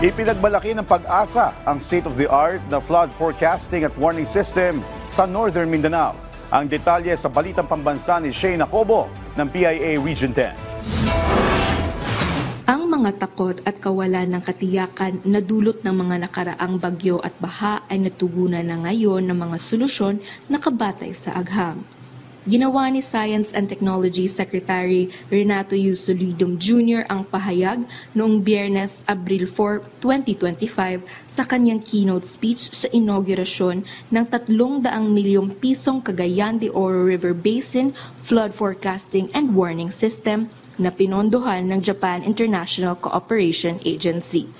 Ipinagmalaki ng Pag-asa ang state-of-the-art na flood forecasting at warning system sa Northern Mindanao. Ang detalye sa balitang pambansa ni Shayna Cobo ng PIA Region 10. Ang mga takot at kawalan ng katiyakan na dulot ng mga nakaraang bagyo at baha ay natugunan na ngayon ng mga solusyon na kabatay sa agham. Ginawa ni Science and Technology Secretary Renato U. Solidum Jr. ang pahayag noong Biyernes, Abril 4, 2025 sa kanyang keynote speech sa inaugurasyon ng 300 milyong pisong Cagayan de Oro River Basin Flood Forecasting and Warning System na pinondohan ng Japan International Cooperation Agency.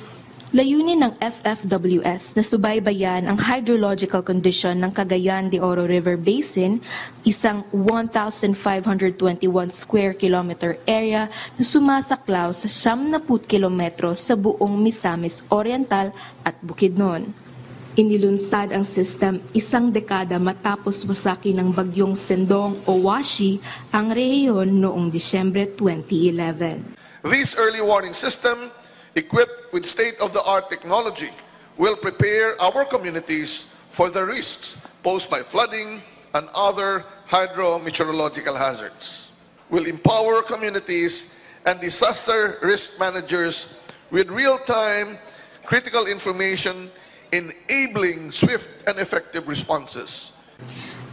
Layunin ng FFWS na subaybayan ang hydrological condition ng Cagayan de Oro River Basin, isang 1,521 square kilometer area na sumasaklaw sa 70 kilometro sa buong Misamis Oriental at Bukidnon. Inilunsad ang system isang dekada matapos wasakin ng bagyong Sendong o Washi ang rehiyon noong Disyembre 2011. This early warning system, equipped with state-of-the-art technology, will prepare our communities for the risks posed by flooding and other hydrometeorological hazards. Will empower communities and disaster risk managers with real-time critical information, enabling swift and effective responses.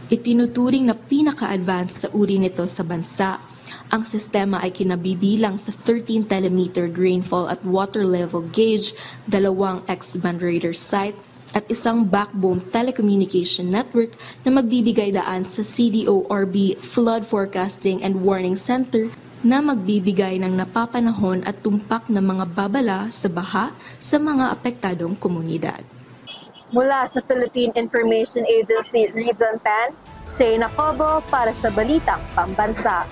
Itinuturing na pinaka-advanced sa uri nito sa bansa. Ang sistema ay kinabibilang sa 13 telemeter rainfall at water level gauge, 2 X-band radar site, at isang backbone telecommunication network na magbibigay daan sa CDORB Flood Forecasting and Warning Center na magbibigay ng napapanahon at tumpak na mga babala sa baha sa mga apektadong komunidad. Mula sa Philippine Information Agency Region 10, Shayna Cobo para sa Balitang Pambansa.